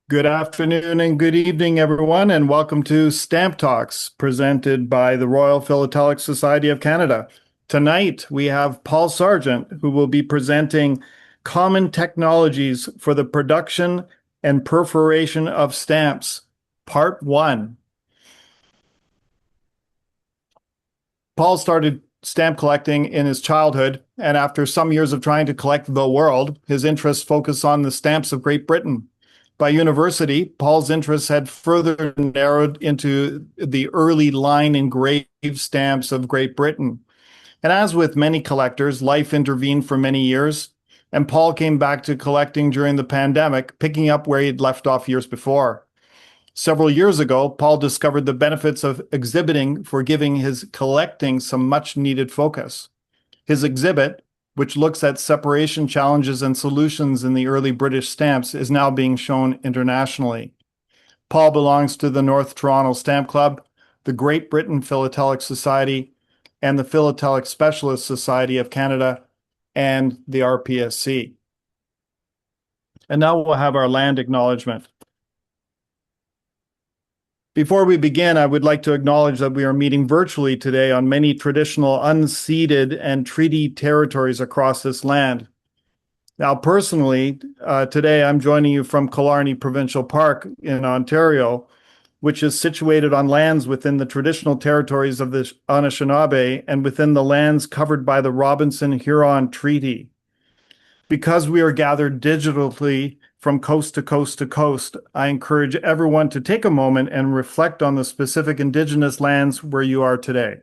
Good afternoon and good evening, everyone, and welcome to Stamp Talks, presented by the Royal Philatelic Society of Canada. Tonight, we have Paul Sarjeant, who will be presenting common technologies for the production and perforation of stamps, Part 1. Paul started stamp collecting in his childhood, and after some years of trying to collect the world, his interests focused on the stamps of Great Britain. By university, Paul's interests had further narrowed into the early line engraved stamps of Great Britain. And as with many collectors, life intervened for many years, and Paul came back to collecting during the pandemic, picking up where he'd left off years before. Several years ago, Paul discovered the benefits of exhibiting for giving his collecting some much needed focus. His exhibit, which looks at separation challenges and solutions in the early British stamps, is now being shown internationally. Paul belongs to the North Toronto Stamp Club, the Great Britain Philatelic Society, and the Philatelic Specialist Society of Canada, and the RPSC. And now we'll have our land acknowledgement. Before we begin, I would like to acknowledge that we are meeting virtually today on many traditional unceded and treaty territories across this land. Now, personally, today I'm joining you from Killarney Provincial Park in Ontario, which is situated on lands within the traditional territories of the Anishinaabe and within the lands covered by the Robinson-Huron Treaty. Because we are gathered digitally from coast to coast to coast, I encourage everyone to take a moment and reflect on the specific Indigenous lands where you are today.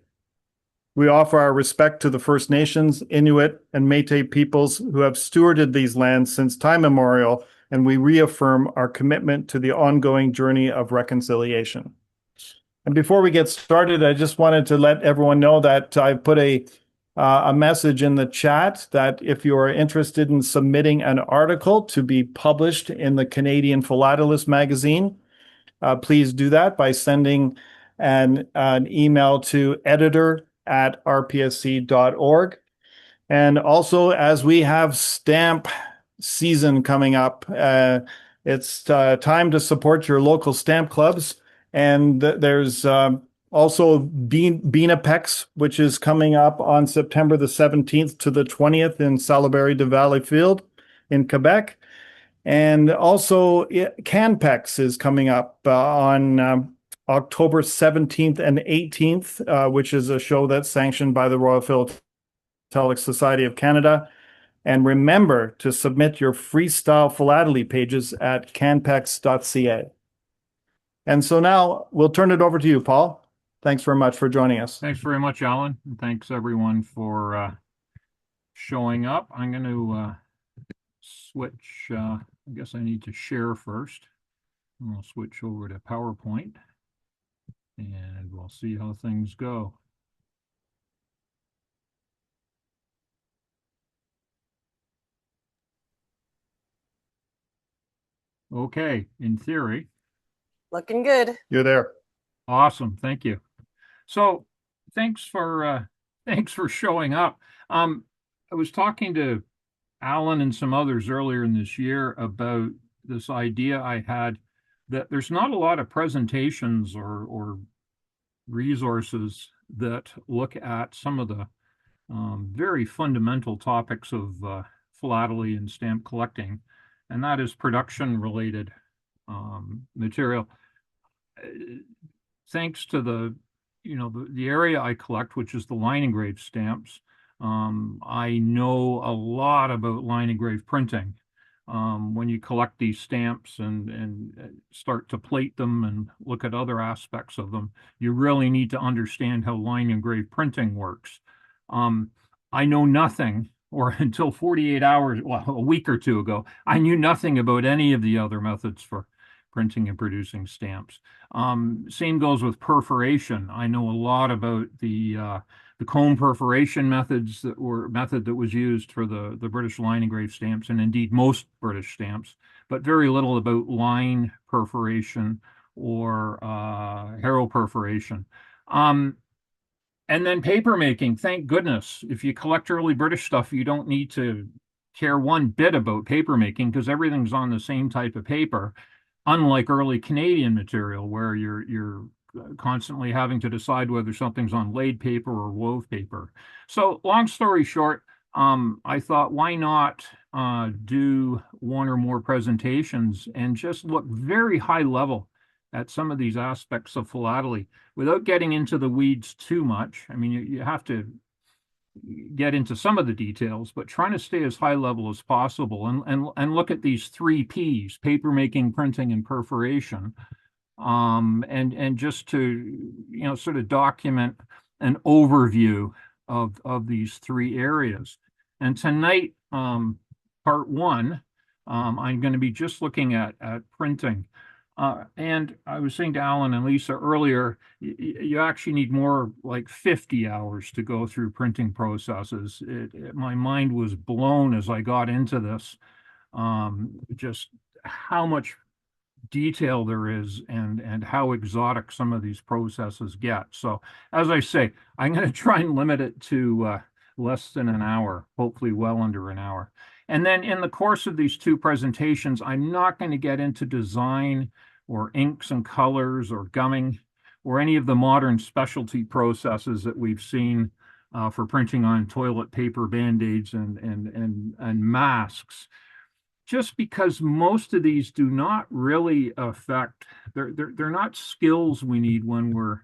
We offer our respect to the First Nations, Inuit, and Métis peoples who have stewarded these lands since time immemorial, and we reaffirm our commitment to the ongoing journey of reconciliation. And before we get started, I just wanted to let everyone know that I put a message in the chat that if you are interested in submitting an article to be published in the Canadian Philatelist magazine, please do that by sending an email to editor@rpsc.org. And also, as we have stamp season coming up, it's time to support your local stamp clubs. And there's also Beanapex, which is coming up on September the 17th to the 20th in Salaberry de Valleyfield in Quebec. And also Canpex is coming up on October 17th and 18th, which is a show that's sanctioned by the Royal Philatelic Society of Canada. And remember to submit your freestyle philately pages at canpex.ca. And so now we'll turn it over to you, Paul. Thanks very much for joining us. Thanks very much, Alan. And thanks everyone for showing up. I'm going to switch. I guess I need to share first. I'll switch over to PowerPoint and we'll see how things go. Okay, in theory. Looking good. You're there. Awesome, thank you. So thanks for showing up. I was talking to Alan and some others earlier in this year about this idea I had that there's not a lot of presentations or resources that look at some of the very fundamental topics of philately and stamp collecting, and that is production related material. Thanks to the area I collect, which is the line engraved stamps, I know a lot about line engraved printing. When you collect these stamps and start to plate them and look at other aspects of them, you really need to understand how line engraved printing works. I know nothing, or until 48 hours, well, a week or two ago, I knew nothing about any of the other methods for printing and producing stamps. Same goes with perforation. I know a lot about the comb perforation method that was used for the British line engraved stamps, and indeed most British stamps, but very little about line perforation or harrow perforation. And then paper making, thank goodness. If you collect early British stuff, you don't need to care one bit about paper making because everything's on the same type of paper. unlike early Canadian material where you're constantly having to decide whether something's on laid paper or wove paper. So long story short, I thought, why not do one or more presentations and just look very high level at some of these aspects of philately without getting into the weeds too much. I mean, you have to get into some of the details, but trying to stay as high level as possible and look at these three P's: paper making, printing, and perforation. And just to sort of document an overview of these three areas. And tonight, part one, I'm going to be just looking at printing. And I was saying to Alan and Lisa earlier, you actually need more like 50 hours to go through printing processes. My mind was blown as I got into this, just how much detail there is and how exotic some of these processes get. So as I say, I'm going to try and limit it to less than an hour, hopefully well under an hour. And then in the course of these two presentations, I'm not going to get into design or inks and colors or gumming or any of the modern specialty processes that we've seen for printing on toilet paper, Band-Aids, and masks, just because most of these do not really affect, they're not skills we need when we're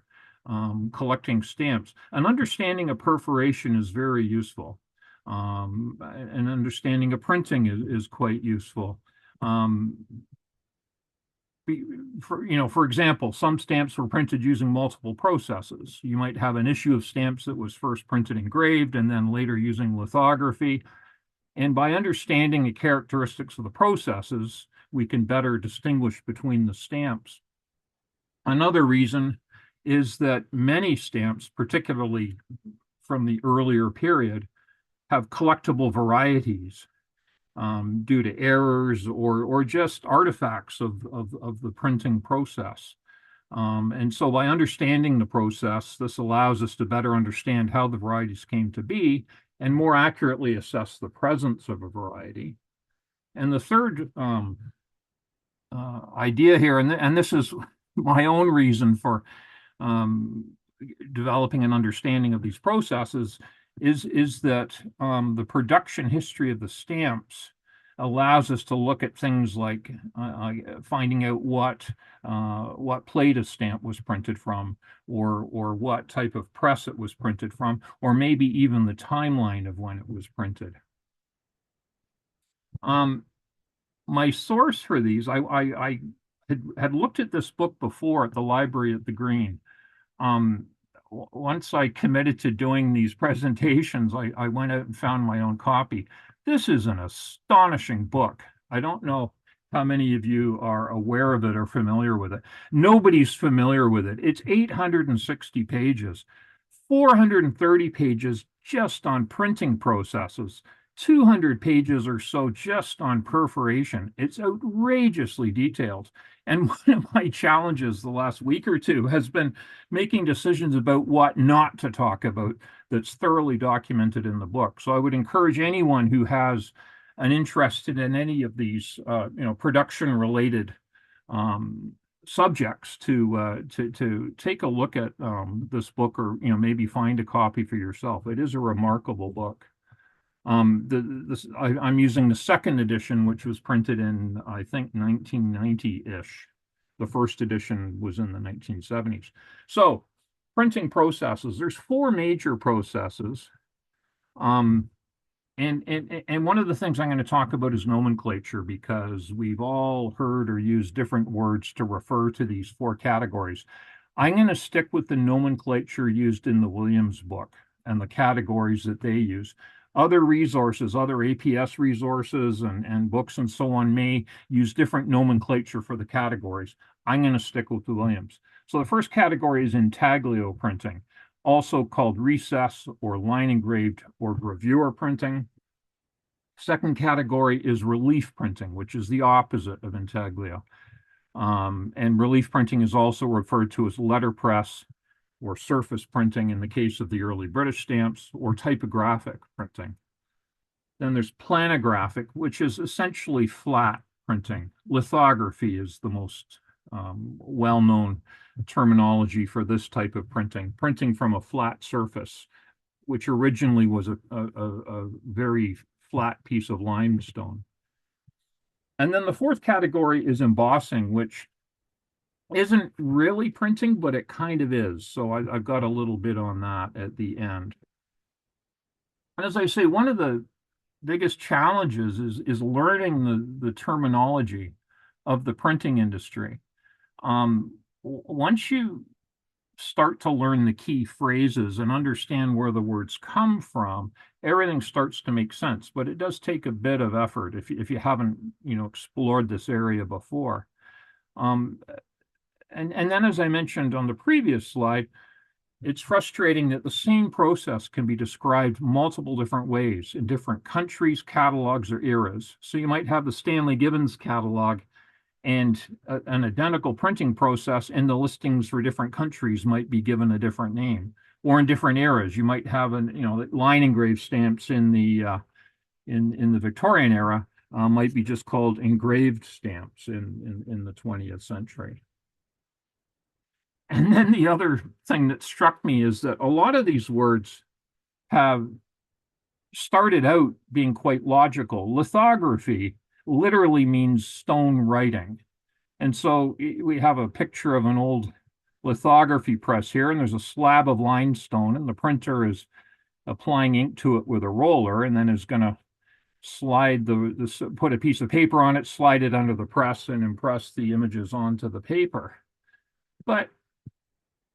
collecting stamps. An understanding of perforation is very useful. An understanding of printing is quite useful. For example, some stamps were printed using multiple processes. You might have an issue of stamps that was first printed engraved and then later using lithography. And by understanding the characteristics of the processes, we can better distinguish between the stamps. Another reason is that many stamps, particularly from the earlier period, have collectible varieties due to errors or just artifacts of the printing process. And so by understanding the process, this allows us to better understand how the varieties came to be and more accurately assess the presence of a variety. And the third idea here, and this is my own reason for developing an understanding of these processes, is that the production history of the stamps allows us to look at things like finding out what plate a stamp was printed from, or what type of press it was printed from, or maybe even the timeline of when it was printed. My source for these, I had looked at this book before at the library at the Green. Once I committed to doing these presentations, I went out and found my own copy. This is an astonishing book. I don't know how many of you are aware of it or familiar with it. Nobody's familiar with it. It's 860 pages, 430 pages just on printing processes, 200 pages or so just on perforation. It's outrageously detailed. And one of my challenges the last week or two has been making decisions about what not to talk about that's thoroughly documented in the book. So I would encourage anyone who has an interest in any of these, production-related subjects to take a look at this book, or maybe find a copy for yourself. It is a remarkable book. I'm using the second edition, which was printed in, I think, 1990-ish. The first edition was in the 1970s. So, printing processes, there's four major processes. And one of the things I'm going to talk about is nomenclature, because we've all heard or used different words to refer to these four categories. I'm going to stick with the nomenclature used in the Williams book and the categories that they use. Other resources, other APS resources and books and so on may use different nomenclature for the categories. I'm going to stick with the Williams. So the first category is intaglio printing, also called recess or line engraved or gravure printing. Second category is relief printing, which is the opposite of intaglio. And relief printing is also referred to as letterpress or surface printing in the case of the early British stamps, or typographic printing. Then there's planographic, which is essentially flat printing. Lithography is the most well-known terminology for this type of printing. Printing from a flat surface, which originally was a very flat piece of limestone. And then the fourth category is embossing, which isn't really printing, but it kind of is. So I've got a little bit on that at the end. And as I say, one of the biggest challenges is learning the terminology of the printing industry. Once you start to learn the key phrases and understand where the words come from, everything starts to make sense. But it does take a bit of effort if you haven't, explored this area before. And then, as I mentioned on the previous slide, it's frustrating that the same process can be described multiple different ways in different countries, catalogs, or eras. So you might have the Stanley Gibbons catalog and an identical printing process, and the listings for different countries might be given a different name. Or in different eras, you might have line engraved stamps in the Victorian era might be just called engraved stamps in the 20th century. And then the other thing that struck me is that a lot of these words have started out being quite logical. Lithography literally means stone writing. And so we have a picture of an old lithography press here, and there's a slab of limestone, and the printer is applying ink to it with a roller, and then is going to slide put a piece of paper on it, slide it under the press, and impress the images onto the paper. But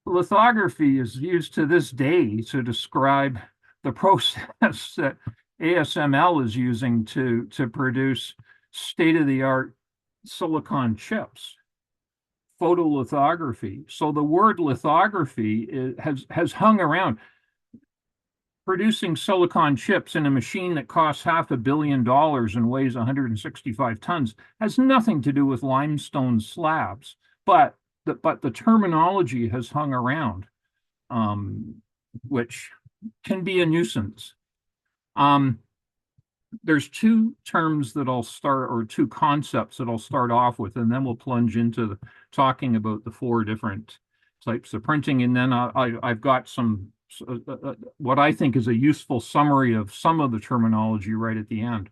lithography is used to this day to describe the process that ASML is using to produce state-of-the-art silicon chips, photolithography. So the word lithography has hung around. Producing silicon chips in a machine that costs $500 million and weighs 165 tons has nothing to do with limestone slabs, but the terminology has hung around, which can be a nuisance. There's two terms that I'll start, or two concepts that I'll start off with, and then we'll plunge into talking about the four different types of printing. And then I've got some what I think is a useful summary of some of the terminology right at the end.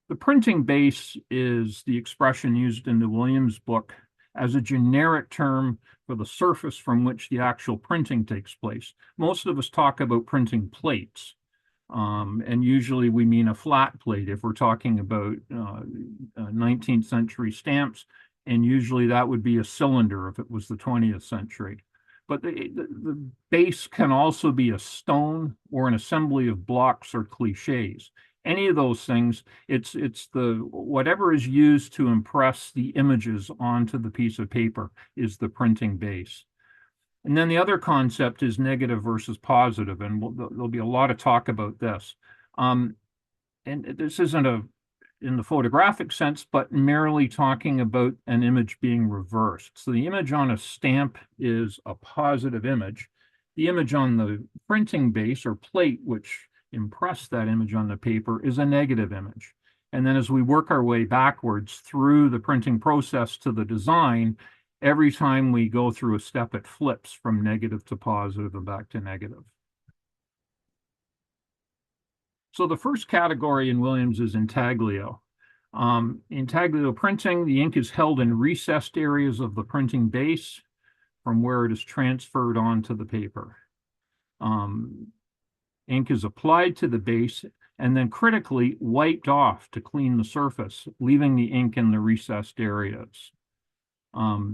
The printing base is the expression used in the Williams book as a generic term for the surface from which the actual printing takes place. Most of us talk about printing plates, and usually we mean a flat plate if we're talking about 19th century stamps, and usually that would be a cylinder if it was the 20th century. But the base can also be a stone or an assembly of blocks or cliches. Any of those things, it's the whatever is used to impress the images onto the piece of paper is the printing base. And then the other concept is negative versus positive, and there'll be a lot of talk about this. And this isn't in the photographic sense, but merely talking about an image being reversed. So the image on a stamp is a positive image. The image on the printing base or plate, which impressed that image on the paper, is a negative image. And then as we work our way backwards through the printing process to the design, every time we go through a step, it flips from negative to positive and back to negative. So the first category in Williams is intaglio. Intaglio printing, the ink is held in recessed areas of the printing base from where it is transferred onto the paper. Ink is applied to the base and then critically wiped off to clean the surface, leaving the ink in the recessed areas.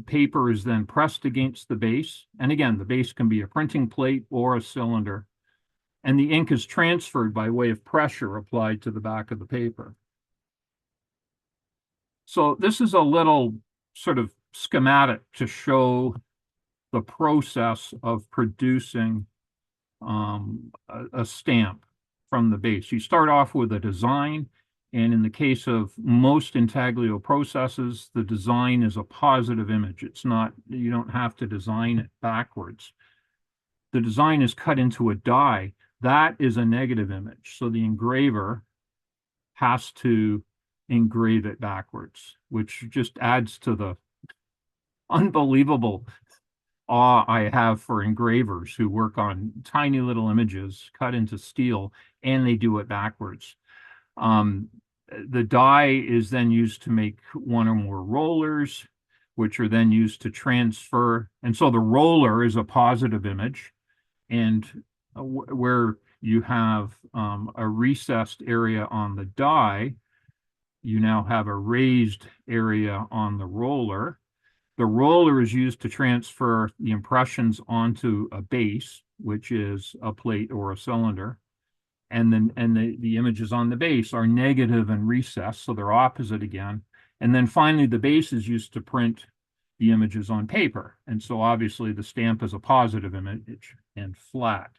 Paper is then pressed against the base, and again, the base can be a printing plate or a cylinder, and the ink is transferred by way of pressure applied to the back of the paper. So this is a little sort of schematic to show the process of producing a stamp from the base. You start off with a design, and in the case of most intaglio processes, the design is a positive image. It's not, you don't have to design it backwards. The design is cut into a die. That is a negative image. So the engraver has to engrave it backwards, which just adds to the unbelievable awe I have for engravers who work on tiny little images cut into steel, and they do it backwards. The die is then used to make one or more rollers, which are then used to transfer. And so the roller is a positive image, and where you have a recessed area on the die, you now have a raised area on the roller. The roller is used to transfer the impressions onto a base, which is a plate or a cylinder. And then the images on the base are negative and recessed, so they're opposite again. And then finally, the base is used to print the images on paper. And so obviously the stamp is a positive image and flat.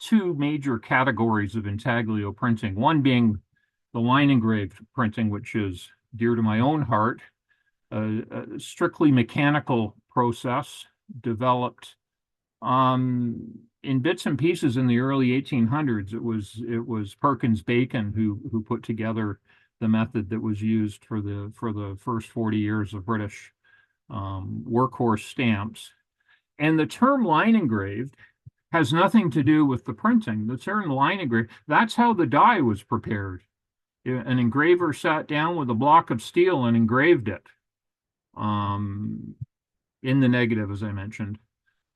Two major categories of intaglio printing, one being the line engraved printing, which is dear to my own heart, a strictly mechanical process developed in bits and pieces in the early 1800s. It was Perkins Bacon who put together the method that was used for the first 40 years of British workhorse stamps. And the term line engraved has nothing to do with the printing. The term line engraved, that's how the die was prepared. An engraver sat down with a block of steel and engraved it in the negative, as I mentioned.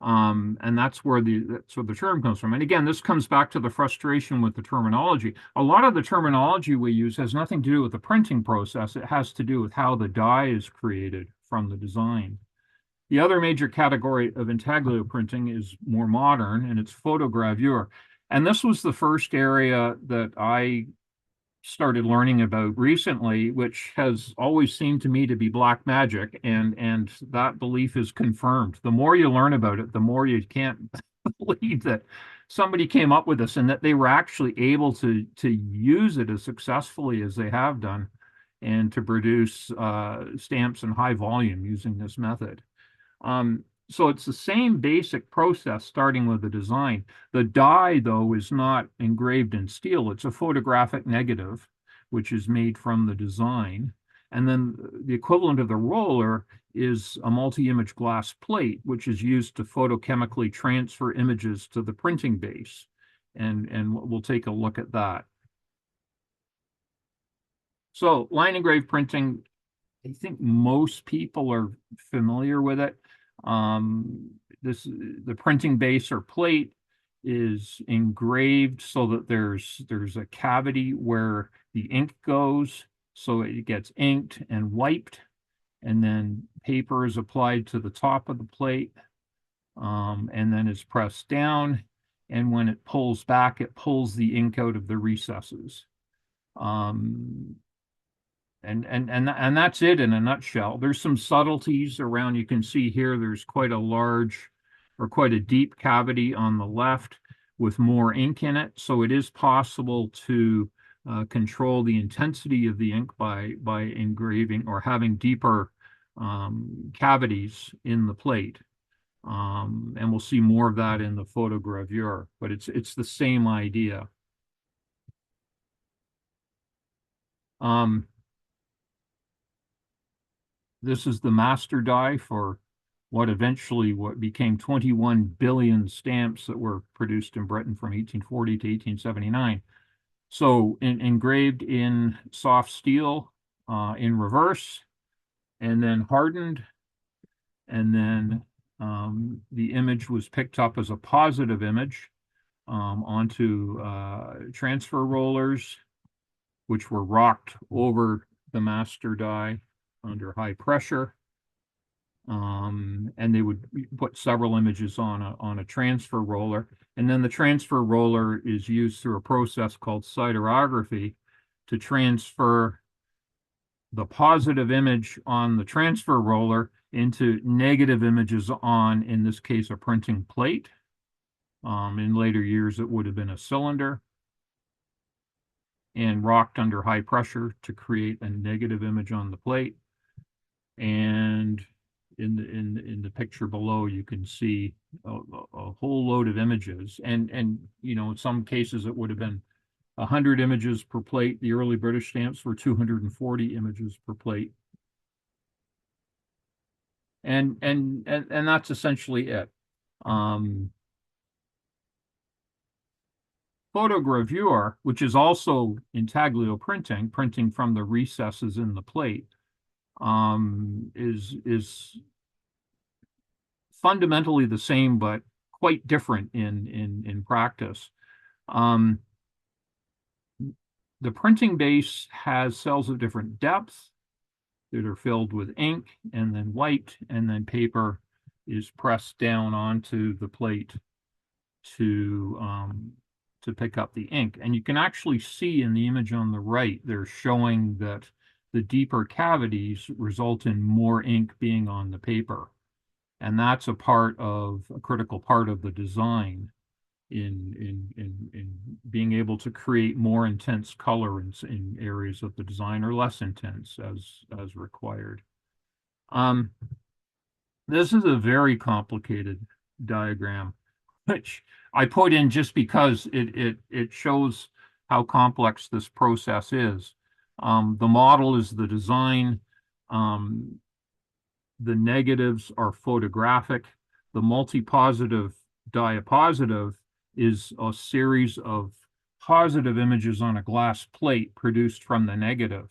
And that's where the term comes from. And again, this comes back to the frustration with the terminology. A lot of the terminology we use has nothing to do with the printing process. It has to do with how the die is created from the design. The other major category of intaglio printing is more modern, and it's photogravure. And this was the first area that I started learning about recently, which has always seemed to me to be black magic, and that belief is confirmed. The more you learn about it, the more you can't believe that somebody came up with this and that they were actually able to use it as successfully as they have done, and to produce stamps in high volume using this method. So it's the same basic process starting with the design. The die, though, is not engraved in steel. It's a photographic negative, which is made from the design. And then the equivalent of the roller is a multi-image glass plate, which is used to photochemically transfer images to the printing base. And we'll take a look at that. So line engraved printing, I think most people are familiar with it. The printing base or plate is engraved so that there's a cavity where the ink goes, so it gets inked and wiped, and then paper is applied to the top of the plate, and then it's pressed down, and when it pulls back, it pulls the ink out of the recesses. And that's it in a nutshell. There's some subtleties around. You can see here there's quite a large or quite a deep cavity on the left with more ink in it. So it is possible to control the intensity of the ink by engraving or having deeper cavities in the plate. And we'll see more of that in the photogravure, but it's the same idea. This is the master die for what became 21 billion stamps that were produced in Britain from 1840 to 1879. So engraved in soft steel in reverse, and then hardened, and then the image was picked up as a positive image onto transfer rollers, which were rocked over the master die under high pressure, and they would put several images on a transfer roller, and then the transfer roller is used through a process called siderography to transfer the positive image on the transfer roller into negative images on, in this case, a printing plate. In later years, it would have been a cylinder, and rocked under high pressure to create a negative image on the plate. And in the picture below, you can see a whole load of images. And in some cases, it would have been 100 images per plate. The early British stamps were 240 images per plate. And that's essentially it. Photogravure, which is also intaglio printing, printing from the recesses in the plate, is fundamentally the same, but quite different in practice. The printing base has cells of different depth that are filled with ink and then wiped, and then paper is pressed down onto the plate to pick up the ink. And you can actually see in the image on the right, they're showing that the deeper cavities result in more ink being on the paper. And that's a critical part of the design in being able to create more intense color in areas of the design, or less intense as required. This is a very complicated diagram, which I put in just because it shows how complex this process is. The model is the design. The negatives are photographic. The multi-positive diapositive is a series of positive images on a glass plate produced from the negative.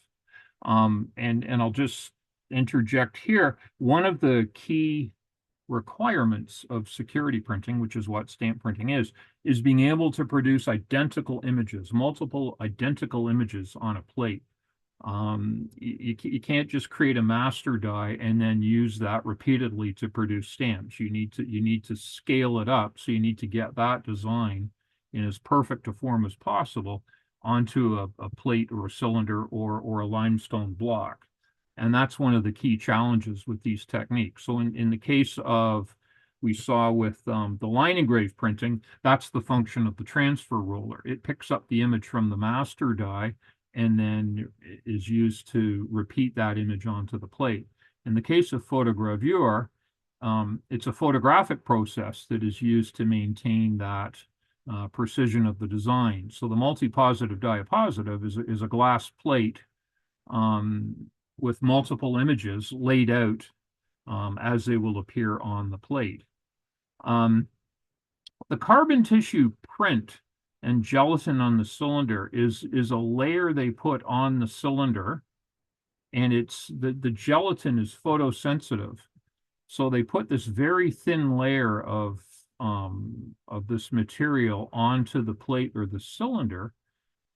And I'll just interject here. One of the key requirements of security printing, which is what stamp printing is being able to produce identical images, multiple identical images on a plate. You can't just create a master die and then use that repeatedly to produce stamps. You need to scale it up. So you need to get that design in as perfect a form as possible onto a plate or a cylinder or a limestone block. And that's one of the key challenges with these techniques. So in the case of, we saw with the line engraved printing, that's the function of the transfer roller. It picks up the image from the master die and then is used to repeat that image onto the plate. In the case of photogravure, it's a photographic process that is used to maintain that precision of the design. So the multi-positive diapositive is a glass plate with multiple images laid out as they will appear on the plate. The carbon tissue print and gelatin on the cylinder is a layer they put on the cylinder, and it's the gelatin is photosensitive. So they put this very thin layer of this material onto the plate or the cylinder,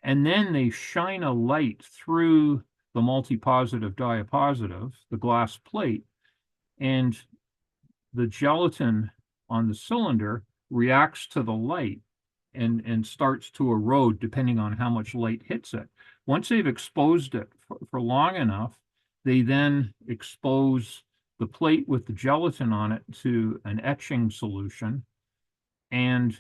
and then they shine a light through the multi-positive diapositive, the glass plate, and the gelatin on the cylinder reacts to the light and starts to erode depending on how much light hits it. Once they've exposed it for long enough, they then expose the plate with the gelatin on it to an etching solution. And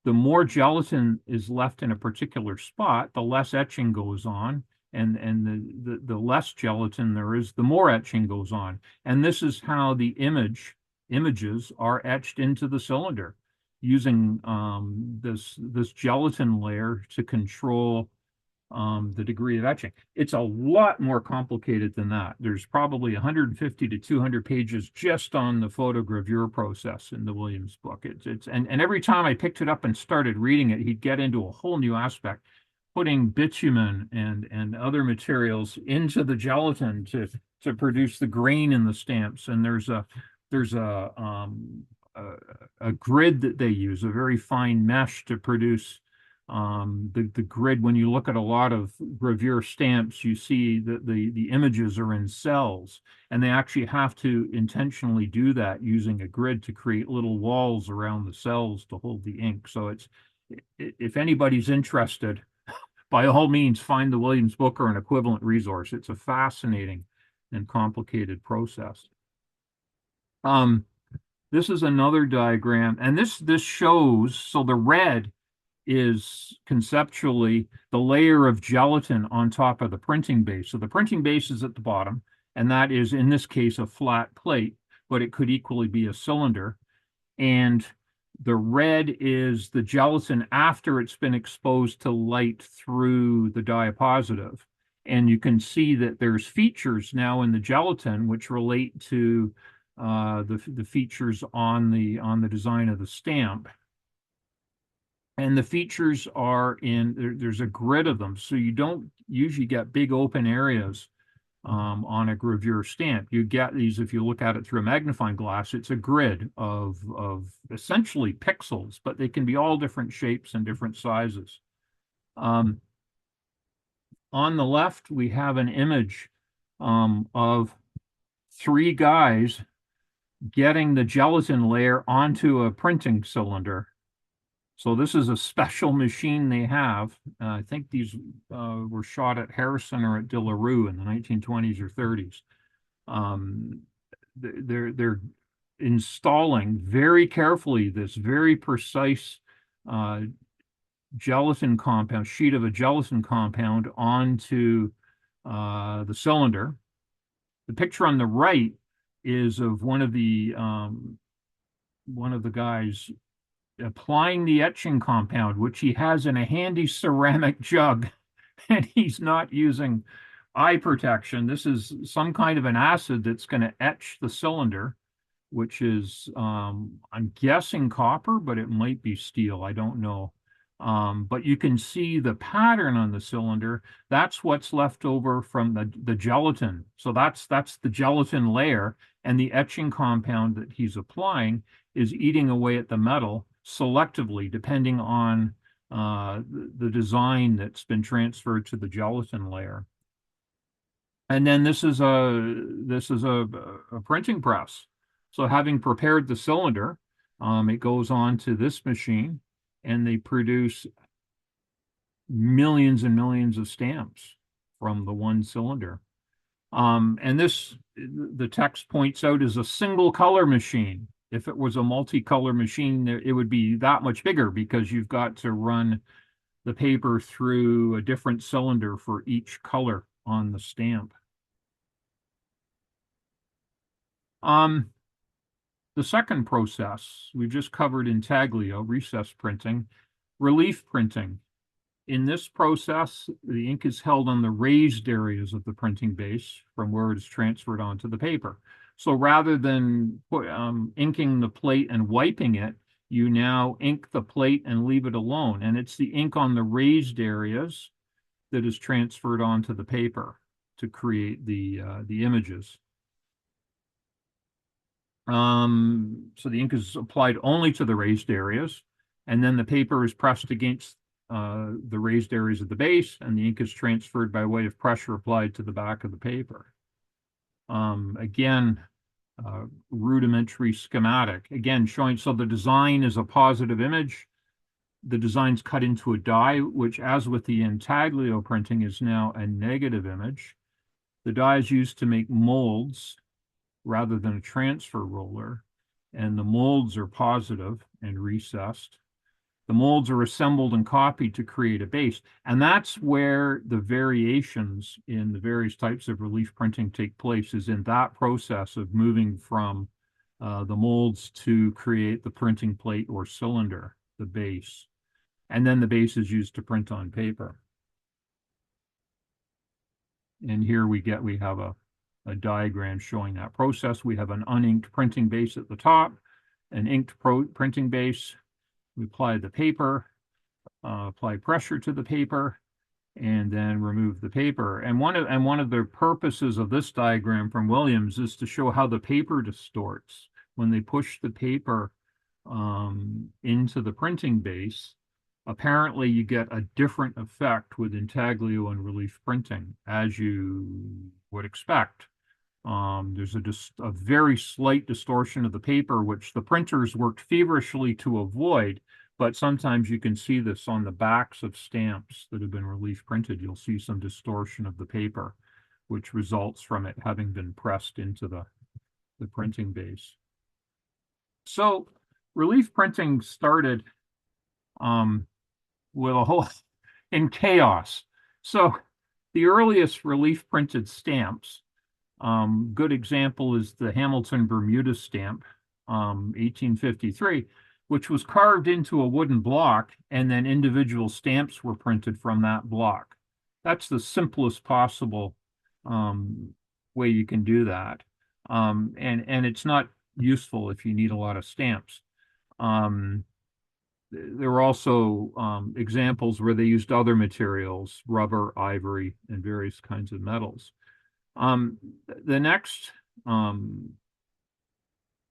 the more gelatin is left in a particular spot, the less etching goes on. And the less gelatin there is, the more etching goes on. And this is how the images are etched into the cylinder, using this gelatin layer to control the degree of etching. It's a lot more complicated than that. There's probably 150 to 200 pages just on the photogravure process in the Williams book. And every time I picked it up and started reading it, he'd get into a whole new aspect, putting bitumen and other materials into the gelatin to produce the grain in the stamps. And there's a grid that they use, a very fine mesh to produce the grid. When you look at a lot of gravure stamps, you see that the images are in cells, and they actually have to intentionally do that using a grid to create little walls around the cells to hold the ink. So if anybody's interested, by all means, find the Williams book or an equivalent resource. It's a fascinating and complicated process. This is another diagram, and this shows, so the red is conceptually the layer of gelatin on top of the printing base. So the printing base is at the bottom, and that is, in this case, a flat plate, but it could equally be a cylinder. And the red is the gelatin after it's been exposed to light through the diapositive. And you can see that there's features now in the gelatin which relate to the features on the design of the stamp. And the features are there's a grid of them. So you don't usually get big open areas on a gravure stamp. You get these, if you look at it through a magnifying glass, it's a grid of essentially pixels, but they can be all different shapes and different sizes. On the left, we have an image of three guys getting the gelatin layer onto a printing cylinder. So this is a special machine they have. I think these were shot at Harrison or at De La Rue in the 1920s or 30s. They're installing very carefully this very precise gelatin compound, sheet of a gelatin compound onto the cylinder. The picture on the right is of one of the guys applying the etching compound, which he has in a handy ceramic jug, and he's not using eye protection. This is some kind of an acid that's going to etch the cylinder, which is, I'm guessing copper, but it might be steel. I don't know. But you can see the pattern on the cylinder. That's what's left over from the gelatin. So that's the gelatin layer, and the etching compound that he's applying is eating away at the metal selectively, depending on the design that's been transferred to the gelatin layer. And then this is a printing press. So having prepared the cylinder, it goes on to this machine, and they produce millions and millions of stamps from the one cylinder. And this, the text points out, is a single color machine. If it was a multicolor machine, it would be that much bigger because you've got to run the paper through a different cylinder for each color on the stamp. The second process we've just covered, intaglio, recess printing, relief printing. In this process, the ink is held on the raised areas of the printing base from where it is transferred onto the paper. So rather than inking the plate and wiping it, you now ink the plate and leave it alone. And it's the ink on the raised areas that is transferred onto the paper to create the images. So the ink is applied only to the raised areas, and then the paper is pressed against the raised areas of the base, and the ink is transferred by way of pressure applied to the back of the paper. Again, rudimentary schematic. Again, showing, so the design is a positive image. The design's cut into a die, which, as with the intaglio printing, is now a negative image. The die is used to make molds rather than a transfer roller, and the molds are positive and recessed. The molds are assembled and copied to create a base. And that's where the variations in the various types of relief printing take place, is in that process of moving from the molds to create the printing plate or cylinder, the base. And then the base is used to print on paper. And here we have a diagram showing that process. We have an uninked printing base at the top, an inked printing base. We apply the paper, apply pressure to the paper, and then remove the paper. And one of the purposes of this diagram from Williams is to show how the paper distorts when they push the paper into the printing base. Apparently, you get a different effect with intaglio and relief printing, as you would expect. There's a very slight distortion of the paper, which the printers worked feverishly to avoid, but sometimes you can see this on the backs of stamps that have been relief printed. You'll see some distortion of the paper, which results from it having been pressed into the printing base. So relief printing started with a whole in chaos. So the earliest relief printed stamps, good example is the Hamilton Bermuda stamp, 1853, which was carved into a wooden block, and then individual stamps were printed from that block. That's the simplest possible way you can do that. And it's not useful if you need a lot of stamps. There were also examples where they used other materials, rubber, ivory, and various kinds of metals. The next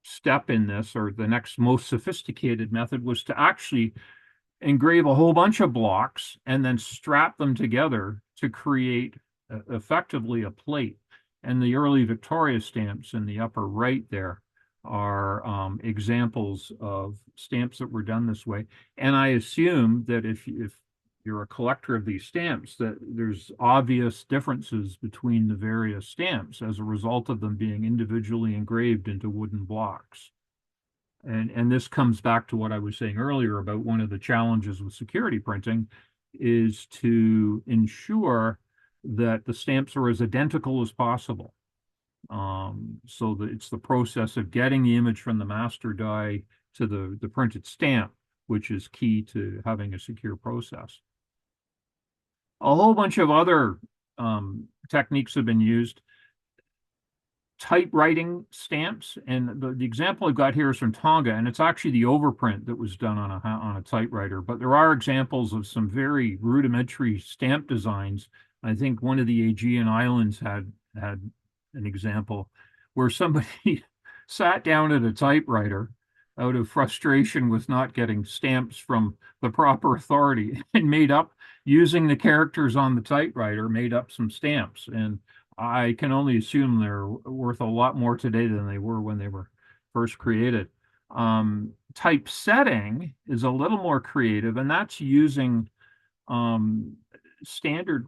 step in this, or the next most sophisticated method, was to actually engrave a whole bunch of blocks and then strap them together to create effectively a plate. And the early Victoria stamps in the upper right there are examples of stamps that were done this way. And I assume that if you're a collector of these stamps, that there's obvious differences between the various stamps as a result of them being individually engraved into wooden blocks. And this comes back to what I was saying earlier about one of the challenges with security printing is to ensure that the stamps are as identical as possible. So that it's the process of getting the image from the master die to the printed stamp, which is key to having a secure process. A whole bunch of other techniques have been used. Typewriting stamps, and the example I've got here is from Tonga, and it's actually the overprint that was done on a typewriter. But there are examples of some very rudimentary stamp designs. I think one of the Aegean Islands had an example where somebody sat down at a typewriter out of frustration with not getting stamps from the proper authority and made up, using the characters on the typewriter, made up some stamps. And I can only assume they're worth a lot more today than they were when they were first created. Typesetting is a little more creative, and that's using standard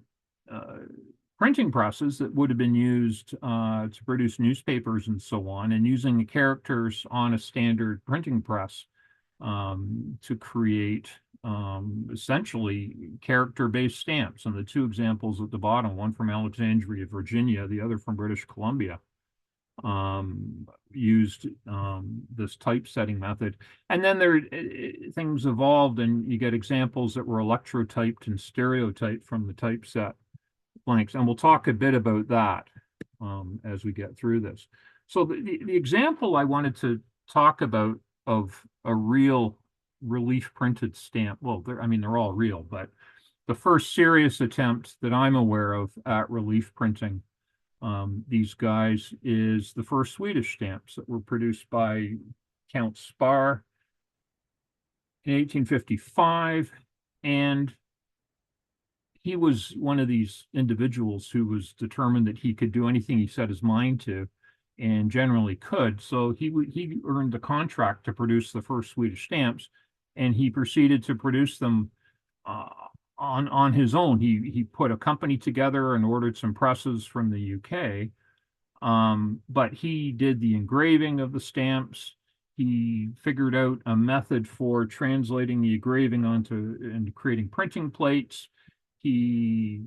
printing presses that would have been used to produce newspapers and so on, and using the characters on a standard printing press to create essentially character-based stamps. And the two examples at the bottom, one from Alexandria, Virginia, the other from British Columbia, used this typesetting method. And then things evolved, and you get examples that were electrotyped and stereotyped from the typeset blanks. And we'll talk a bit about that as we get through this. So the example I wanted to talk about of a real relief printed stamp, well, they're all real, but the first serious attempt that I'm aware of at relief printing these guys is the first Swedish stamps that were produced by Count Spar in 1855. And he was one of these individuals who was determined that he could do anything he set his mind to, and generally could. So he earned the contract to produce the first Swedish stamps, and he proceeded to produce them on his own. He put a company together and ordered some presses from the UK, but he did the engraving of the stamps. He figured out a method for translating the engraving onto and creating printing plates. He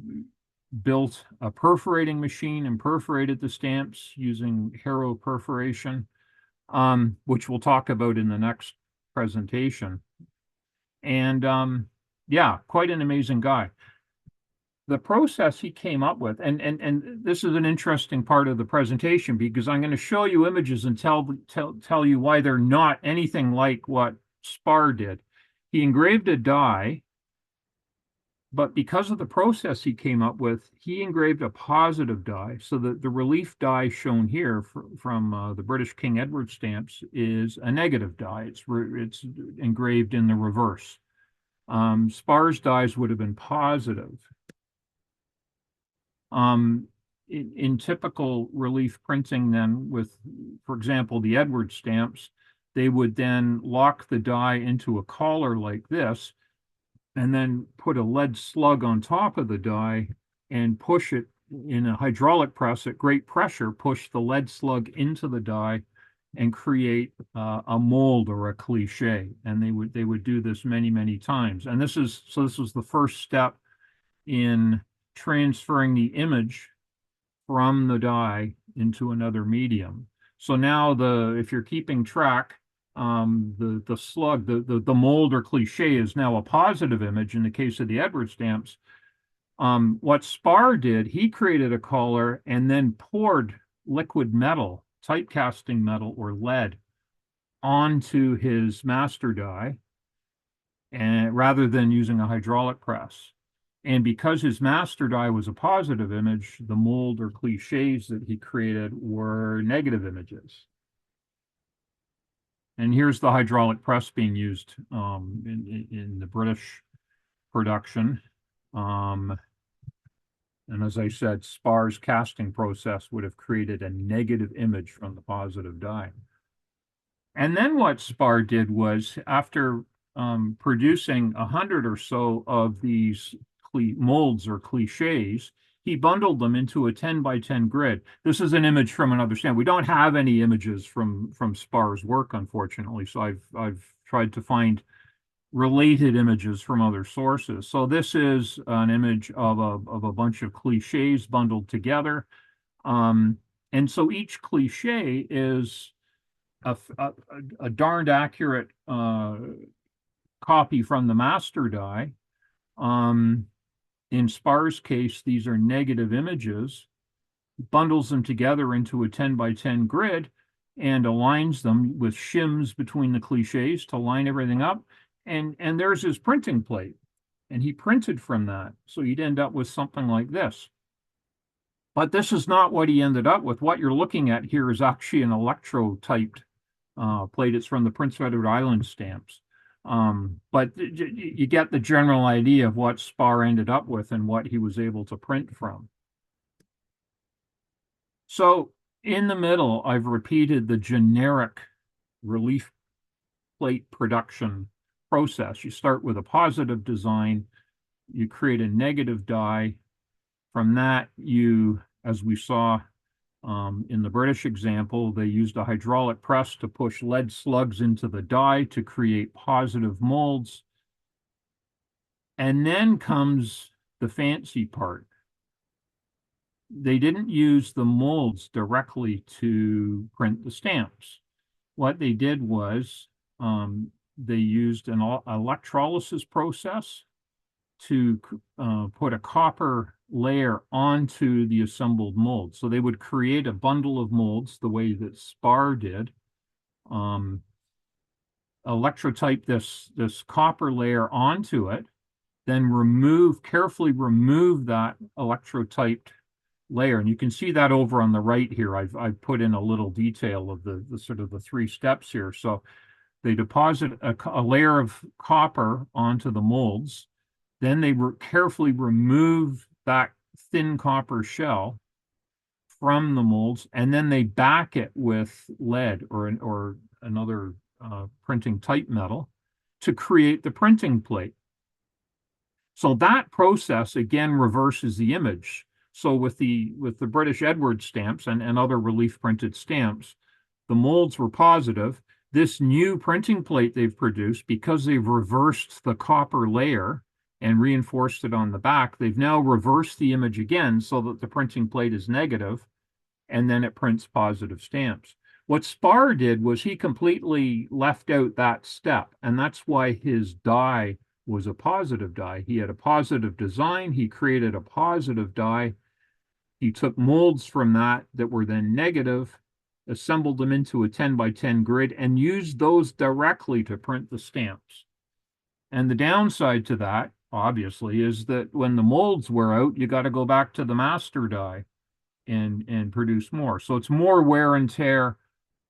built a perforating machine and perforated the stamps using Harrow perforation, which we'll talk about in the next presentation. And yeah, quite an amazing guy. The process he came up with, and this is an interesting part of the presentation, because I'm going to show you images and tell you why they're not anything like what Spar did. He engraved a die, but because of the process he came up with, he engraved a positive die. So the relief die shown here from the British King Edward stamps is a negative die. It's engraved in the reverse. Spar's dies would have been positive. In typical relief printing then with, for example, the Edward stamps, they would then lock the die into a collar like this, and then put a lead slug on top of the die and push it in a hydraulic press at great pressure, push the lead slug into the die and create a mold or a cliche. And they would do this many, many times. And this was the first step in transferring the image from the die into another medium. So now if you're keeping track, the slug, the mold or cliche is now a positive image in the case of the Edward stamps. What Spar did, he created a collar and then poured liquid metal, typecasting metal or lead, onto his master die, and rather than using a hydraulic press. And because his master die was a positive image, the mold or cliches that he created were negative images. And here's the hydraulic press being used in the British production. And as I said, Spar's casting process would have created a negative image from the positive die. And then what Spar did was, after producing 100 or so of these molds or cliches, he bundled them into a 10 by 10 grid. This is an image from another stamp. We don't have any images from Spar's work, unfortunately, so I've tried to find related images from other sources. So this is an image of a bunch of cliches bundled together. And so each cliche is a darned accurate copy from the master die. In Spar's case, these are negative images, bundles them together into a 10 by 10 grid, and aligns them with shims between the cliches to line everything up. And there's his printing plate. And he printed from that. So you'd end up with something like this. But this is not what he ended up with. What you're looking at here is actually an electro-typed plate. It's from the Prince Edward Island stamps. But you get the general idea of what Spar ended up with and what he was able to print from. So in the middle, I've repeated the generic relief plate production process. You start with a positive design, you create a negative die. From that, as we saw in the British example, they used a hydraulic press to push lead slugs into the die to create positive molds. And then comes the fancy part. They didn't use the molds directly to print the stamps. What they did was they used an electrolysis process to put a copper layer onto the assembled mold. So they would create a bundle of molds the way that Spar did, electrotype this copper layer onto it, then carefully remove that electrotyped layer. And you can see that over on the right here. I've put in a little detail of the sort of the 3 steps here. So they deposit a layer of copper onto the molds. Then they carefully remove that thin copper shell from the molds, and then they back it with lead or another printing type metal to create the printing plate. So that process again reverses the image. So with the British Edward stamps and other relief printed stamps, the molds were positive. This new printing plate they've produced, because they've reversed the copper layer and reinforced it on the back, they've now reversed the image again so that the printing plate is negative, and then it prints positive stamps. What Spar did was he completely left out that step, and that's why his die was a positive die. He had a positive design, he created a positive die, he took molds from that were then negative, assembled them into a 10 by 10 grid, and used those directly to print the stamps. And the downside to that, obviously, is that when the molds wear out, you got to go back to the master die and produce more. So it's more wear and tear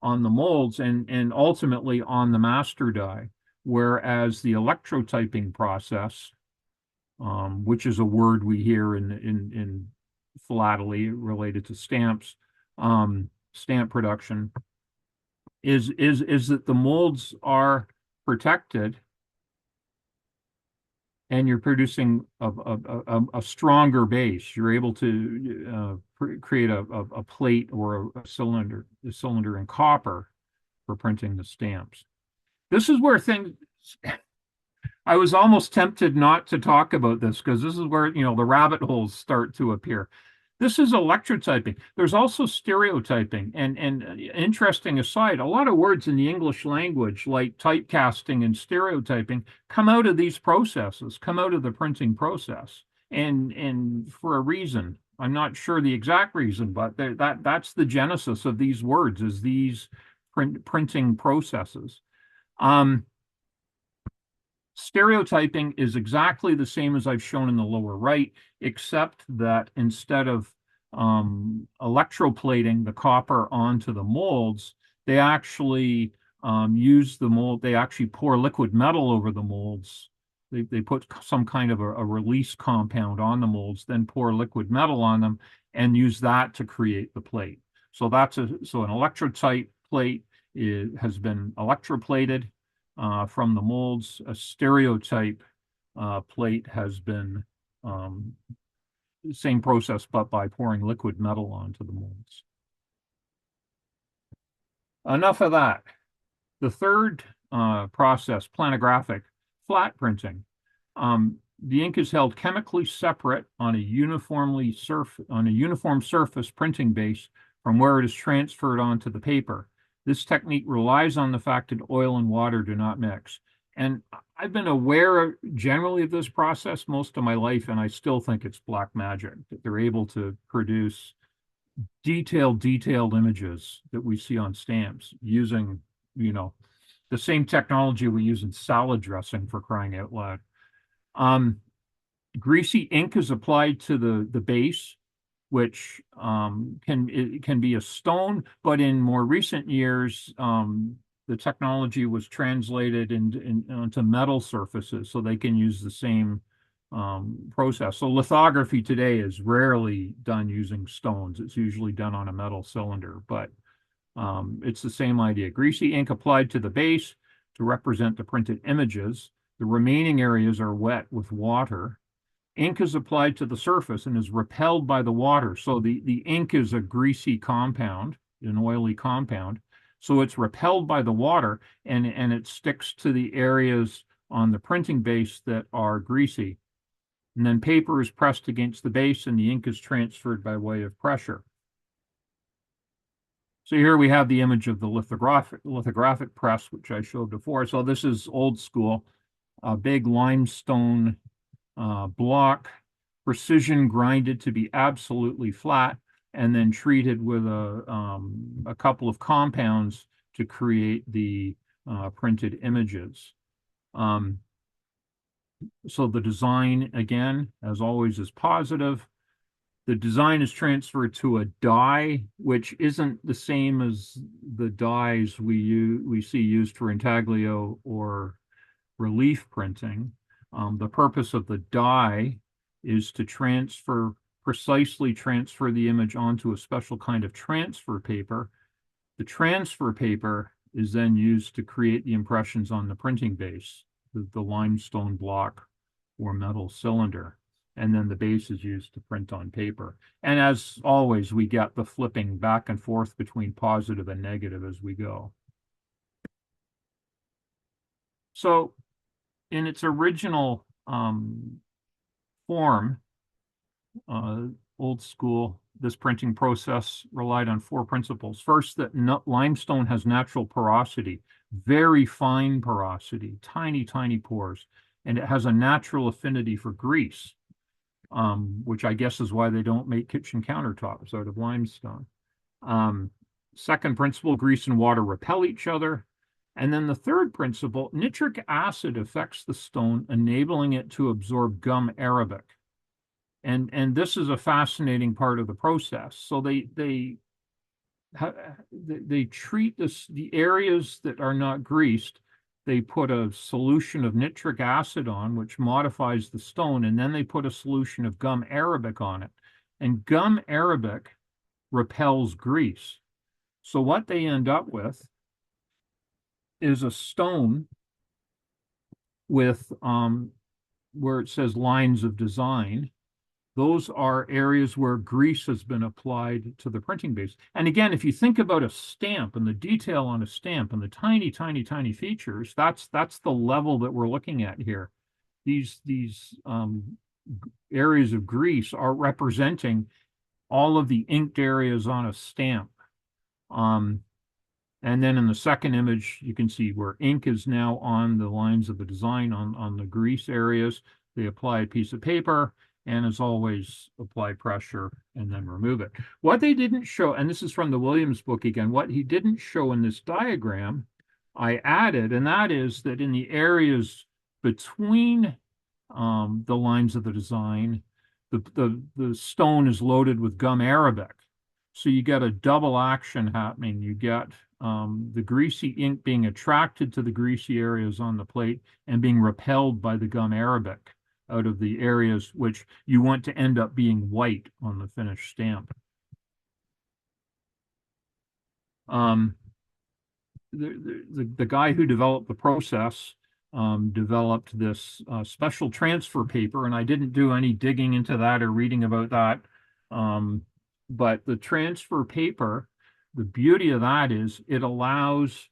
on the molds and ultimately on the master die. Whereas the electrotyping process, which is a word we hear in philately related to stamps, stamp production, is that the molds are protected and you're producing a stronger base. You're able to create a plate or a cylinder in copper for printing the stamps. This is where I was almost tempted not to talk about this because this is where, the rabbit holes start to appear. This is electrotyping. There's also stereotyping. And interesting aside, a lot of words in the English language, like typecasting and stereotyping, come out of these processes, come out of the printing process. And for a reason. I'm not sure the exact reason, but that's the genesis of these words, is these printing processes. Stereotyping is exactly the same as I've shown in the lower right, except that instead of electroplating the copper onto the molds, they actually use the mold, they actually pour liquid metal over the molds. They put some kind of a release compound on the molds, then pour liquid metal on them and use that to create the plate. So an electrotype plate has been electroplated from the molds. A stereotype plate has been same process, but by pouring liquid metal onto the molds. Enough of that. The third process, planographic, flat printing. The ink is held chemically separate on a uniform surface printing base from where it is transferred onto the paper. This technique relies on the fact that oil and water do not mix. And I've been aware generally of this process most of my life, and I still think it's black magic, that they're able to produce detailed images that we see on stamps using, the same technology we use in salad dressing, for crying out loud. Greasy ink is applied to the base, which can be a stone, but in more recent years, the technology was translated onto metal surfaces, so they can use the same process. So lithography today is rarely done using stones. It's usually done on a metal cylinder, but it's the same idea. Greasy ink applied to the base to represent the printed images. The remaining areas are wet with water. Ink is applied to the surface and is repelled by the water. So the ink is a greasy compound, an oily compound. So it's repelled by the water and it sticks to the areas on the printing base that are greasy. And then paper is pressed against the base and the ink is transferred by way of pressure. So here we have the image of the lithographic press, which I showed before. So this is old school, a big limestone block, precision grinded to be absolutely flat, and then treated with a couple of compounds to create the printed images. So the design, again, as always, is positive. The design is transferred to a die, which isn't the same as the dies we see used for intaglio or relief printing. The purpose of the die is to precisely transfer the image onto a special kind of transfer paper. The transfer paper is then used to create the impressions on the printing base, the limestone block or metal cylinder. And then the base is used to print on paper. And as always, we get the flipping back and forth between positive and negative as we go. So in its original form, old school, this printing process relied on four principles. First, that limestone has natural porosity, very fine porosity, tiny pores, and it has a natural affinity for grease, which I guess is why they don't make kitchen countertops out of limestone. Second principle, grease and water repel each other. And then the third principle, nitric acid affects the stone, enabling it to absorb gum arabic. And this is a fascinating part of the process. So they treat the areas that are not greased. They put a solution of nitric acid on, which modifies the stone, and then they put a solution of gum arabic on it. And gum arabic repels grease. So what they end up with is a stone with where it says lines of design. Those are areas where grease has been applied to the printing base. And again, if you think about a stamp and the detail on a stamp and the tiny features, that's the level that we're looking at here. These areas of grease are representing all of the inked areas on a stamp. And then in the second image, you can see where ink is now on the lines of the design on the grease areas. They apply a piece of paper, and as always, apply pressure and then remove it. What they didn't show, and this is from the Williams book again, what he didn't show in this diagram, I added, and that is that in the areas between the lines of the design, the stone is loaded with gum arabic. So you get a double action happening. You get the greasy ink being attracted to the greasy areas on the plate and being repelled by the gum arabic out of the areas which you want to end up being white on the finished stamp. The guy who developed the process developed this special transfer paper, and I didn't do any digging into that or reading about that. But the transfer paper, the beauty of that is it allows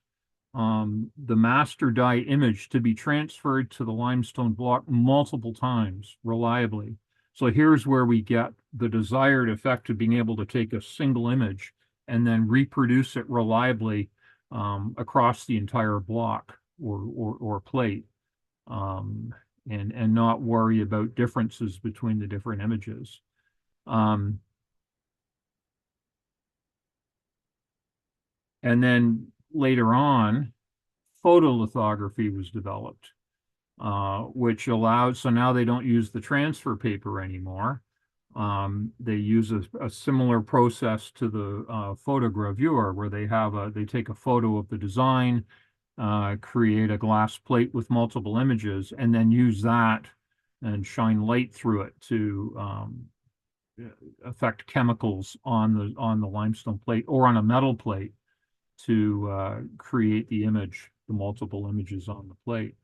the master die image to be transferred to the limestone block multiple times reliably. So here's where we get the desired effect of being able to take a single image and then reproduce it reliably across the entire block or plate, and not worry about differences between the different images. And then later on, photolithography was developed, which allowed, so now they don't use the transfer paper anymore. They use a similar process to the photogravure, where they take a photo of the design, create a glass plate with multiple images, and then use that and shine light through it to affect chemicals on the limestone plate or on a metal plate to create the image, the multiple images on the plate.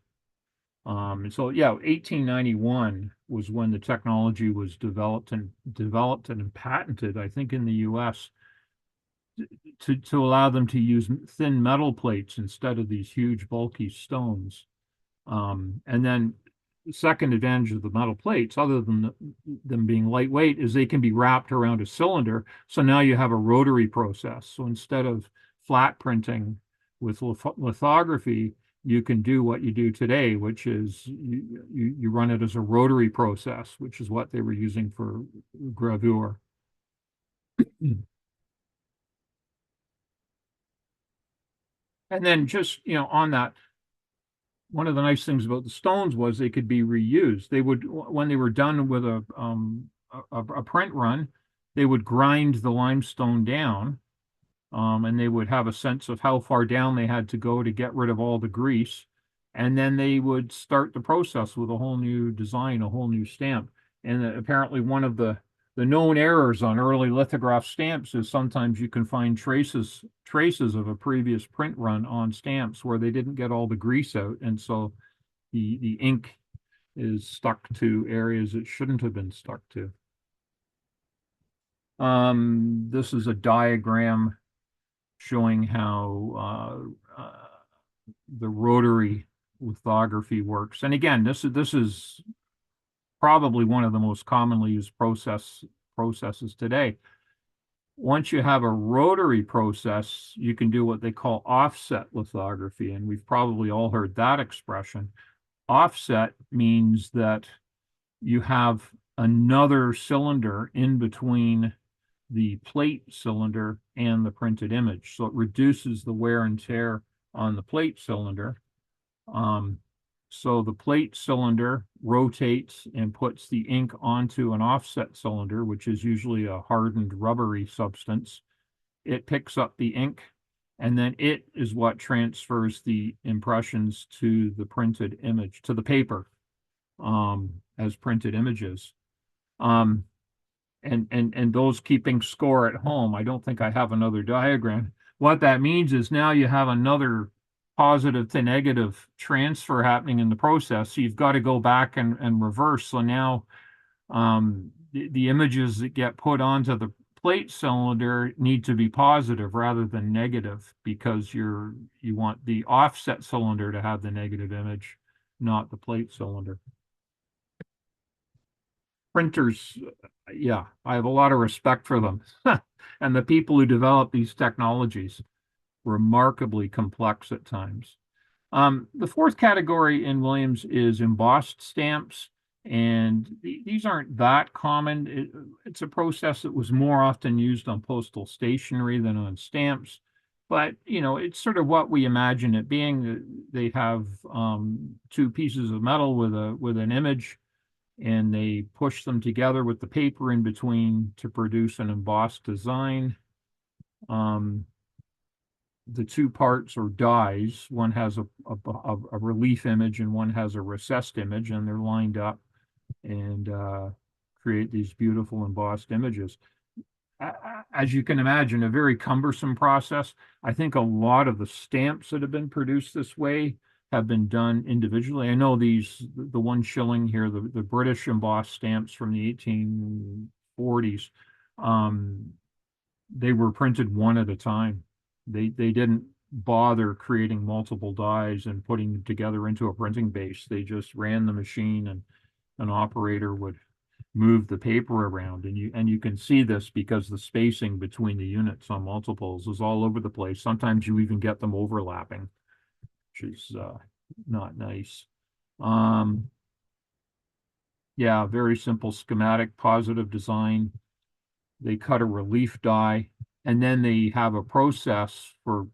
And so, yeah, 1891 was when the technology was developed and patented, I think, in the U.S. to allow them to use thin metal plates instead of these huge bulky stones. And then the second advantage of the metal plates, other than them being lightweight, is they can be wrapped around a cylinder. So now you have a rotary process. So instead of flat printing with lithography, you can do what you do today, which is you run it as a rotary process, which is what they were using for gravure. And then just, on that, one of the nice things about the stones was they could be reused. They would, when they were done with a print run, they would grind the limestone down, and they would have a sense of how far down they had to go to get rid of all the grease. And then they would start the process with a whole new design, a whole new stamp. And apparently one of the known errors on early lithograph stamps is sometimes you can find traces of a previous print run on stamps where they didn't get all the grease out. And so the ink is stuck to areas it shouldn't have been stuck to. This is a diagram showing how the rotary lithography works. And again, this is probably one of the most commonly used processes today. Once you have a rotary process, you can do what they call offset lithography, and we've probably all heard that expression. Offset means that you have another cylinder in between the plate cylinder and the printed image. So it reduces the wear and tear on the plate cylinder. So the plate cylinder rotates and puts the ink onto an offset cylinder, which is usually a hardened rubbery substance. It picks up the ink, and then it is what transfers the impressions to the printed image, to the paper, as printed images. And those keeping score at home, I don't think I have another diagram. What that means is now you have another positive to negative transfer happening in the process. So you've got to go back and reverse. So now the images that get put onto the plate cylinder need to be positive rather than negative, because you want the offset cylinder to have the negative image, not the plate cylinder. printers, yeah, I have a lot of respect for them. And the people who develop these technologies, remarkably complex at times. The fourth category in Williams is embossed stamps, and these aren't that common. It's a process that was more often used on postal stationery than on stamps, but it's sort of what we imagine it being. They have two pieces of metal with an image, and they push them together with the paper in between to produce an embossed design. The two parts or dies, one has a relief image and one has a recessed image, and they're lined up and create these beautiful embossed images. As you can imagine, a very cumbersome process. I think a lot of the stamps that have been produced this way have been done individually. I know the 1 shilling here, the British embossed stamps from the 1840s, they were printed one at a time. They didn't bother creating multiple dies and putting them together into a printing base. They just ran the machine, and an operator would move the paper around, and you can see this because the spacing between the units on multiples is all over the place. Sometimes you even get them overlapping, which is not nice. Yeah, very simple schematic, positive design. They cut a relief die, and then they have a process for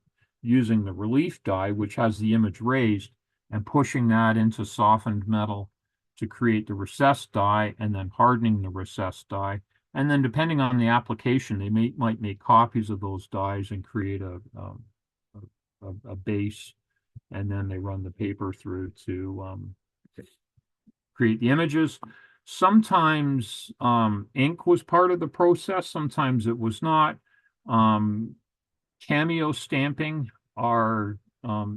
using the relief die, which has the image raised, and pushing that into softened metal to create the recessed die, and then hardening the recessed die. And then depending on the application, they might make copies of those dies and create a base, and then they run the paper through to create the images. Sometimes ink was part of the process, sometimes it was not. Cameo stamping are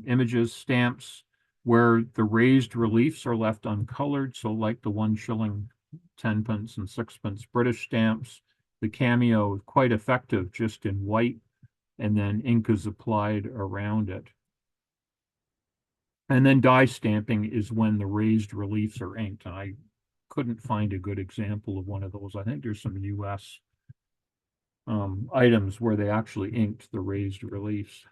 images, stamps where the raised reliefs are left uncolored. So like the 1 shilling, 10p, and 6p British stamps, the cameo is quite effective just in white, and then ink is applied around it. And then die stamping is when the raised reliefs are inked. And I couldn't find a good example of one of those. I think there's some US items where they actually inked the raised reliefs.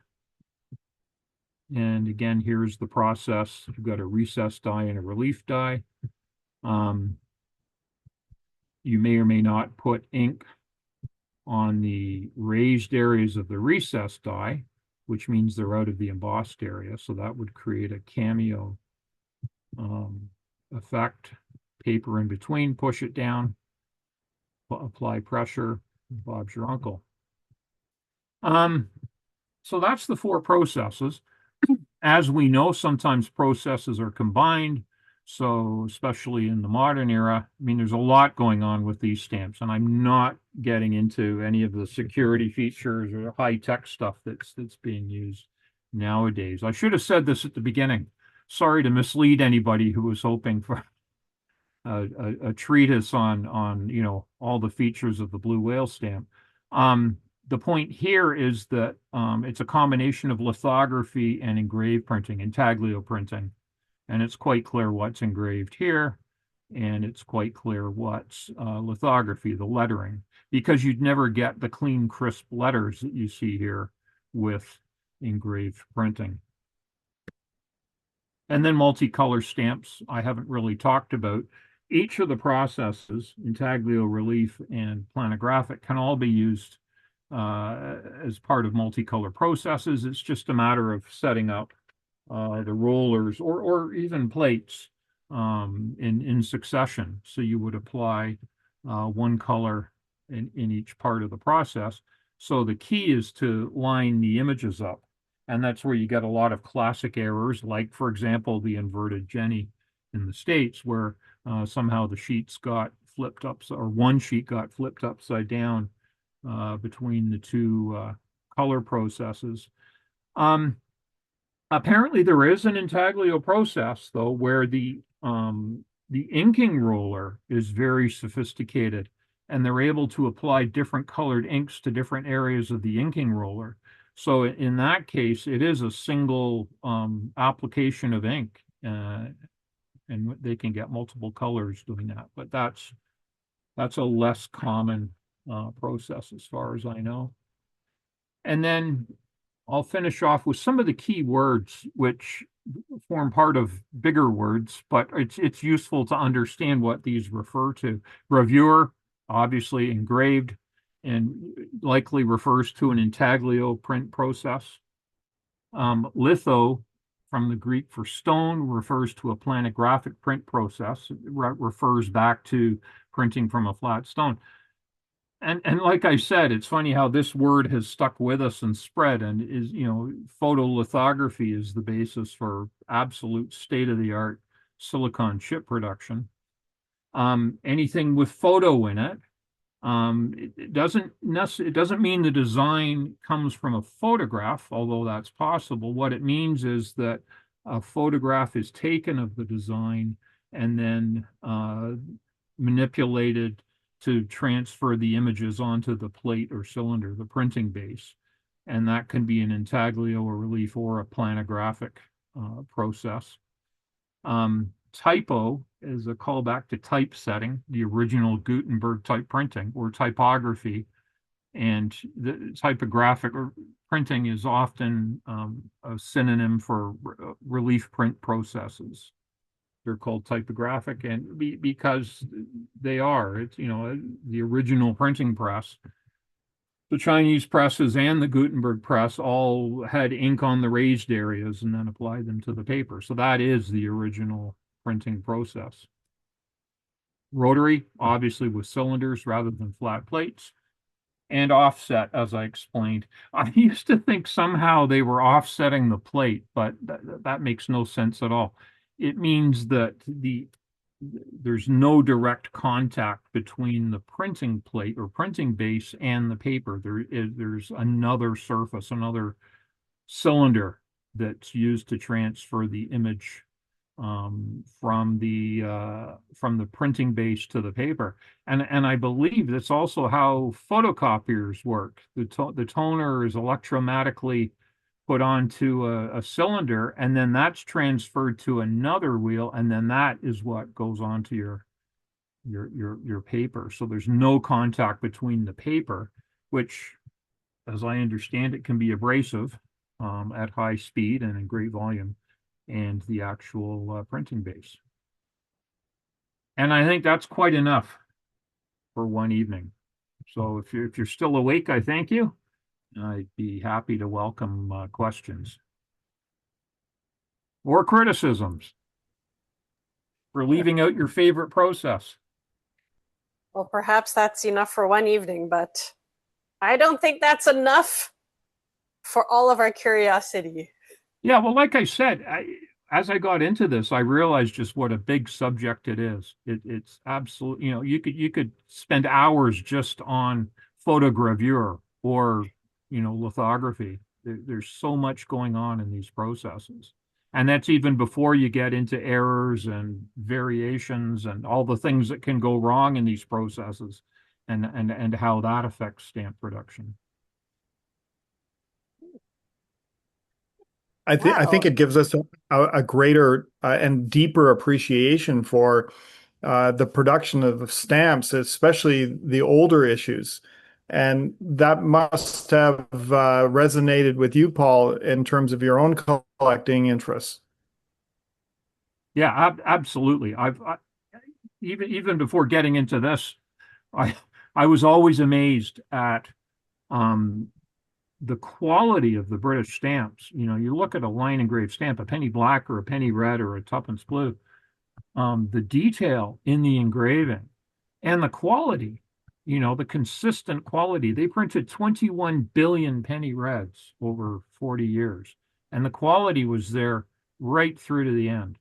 And again, here's the process. You've got a recessed die and a relief die. You may or may not put ink on the raised areas of the recessed die, which means they're out of the embossed area. So that would create a cameo effect. Paper in between, push it down, apply pressure. Bob's your uncle. So that's the 4 processes. As we know, sometimes processes are combined. So especially in the modern era, I mean, there's a lot going on with these stamps, and I'm not getting into any of the security features or high-tech stuff that's being used nowadays. I should have said this at the beginning. Sorry to mislead anybody who was hoping for a treatise on all the features of the blue whale stamp. The point here is that it's a combination of lithography and engraved printing, intaglio printing, and it's quite clear what's engraved here, and it's quite clear what's lithography, the lettering, because you'd never get the clean, crisp letters that you see here with engraved printing. And then multicolor stamps I haven't really talked about. Each of the processes, intaglio, relief, and planographic, can all be used as part of multicolor processes. It's just a matter of setting up the rollers or even plates in succession. So you would apply one color in each part of the process. So the key is to line the images up. And that's where you get a lot of classic errors, like, for example, the inverted Jenny in the States, where somehow the sheets got flipped up, or one sheet got flipped upside down between the two color processes. Apparently, there is an intaglio process, though, where the inking roller is very sophisticated, and they're able to apply different colored inks to different areas of the inking roller. So in that case, it is a single application of ink, and they can get multiple colors doing that. But that's That's a less common process as far as I know. And then I'll finish off with some of the key words which form part of bigger words, but it's useful to understand what these refer to. Gravure, obviously engraved, and likely refers to an intaglio print process. Litho, from the Greek for stone, refers to a planographic print process. It refers back to printing from a flat stone. And like I said, it's funny how this word has stuck with us and spread, and is, photolithography is the basis for absolute state-of-the-art silicon chip production. Anything with photo in it, it doesn't mean the design comes from a photograph, although that's possible. What it means is that a photograph is taken of the design and then manipulated to transfer the images onto the plate or cylinder, the printing base. And that can be an intaglio or relief or a planographic process. Typo is a callback to typesetting, the original Gutenberg type printing or typography. And the typographic or printing is often a synonym for relief print processes. They're called typographic, and because they are, it's, the original printing press. The Chinese presses and the Gutenberg press all had ink on the raised areas and then applied them to the paper. So that is the original printing process. Rotary, obviously with cylinders rather than flat plates. And offset, as I explained. I used to think somehow they were offsetting the plate, but that makes no sense at all. It means that there's no direct contact between the printing plate or printing base and the paper. There's another surface, another cylinder that's used to transfer the image from the printing base to the paper. And I believe that's also how photocopiers work. The toner is electromagnetically put onto a cylinder, and then that's transferred to another wheel, and then that is what goes onto your paper. So there's no contact between the paper, which, as I understand it, can be abrasive at high speed and in great volume, and the actual printing base. And I think that's quite enough for one evening. So if you're still awake, I thank you. I'd be happy to welcome questions or criticisms for leaving out your favorite process. Well, perhaps that's enough for one evening, but I don't think that's enough for all of our curiosity. Yeah, well, like I said, as I got into this, I realized just what a big subject it is. It's absolutely, you could spend hours just on photogravure or, lithography. There's so much going on in these processes. And that's even before you get into errors and variations and all the things that can go wrong in these processes and how that affects stamp production. I think it gives us a greater and deeper appreciation for the production of stamps, especially the older issues. And that must have resonated with you, Paul, in terms of your own collecting interests. Yeah, absolutely. Even before getting into this, I was always amazed at the quality of the British stamps. You look at a line engraved stamp, a penny black or a penny red or a tuppence blue, the detail in the engraving and the quality, the consistent quality. They printed 21 billion penny reds over 40 years, and the quality was there right through to the end.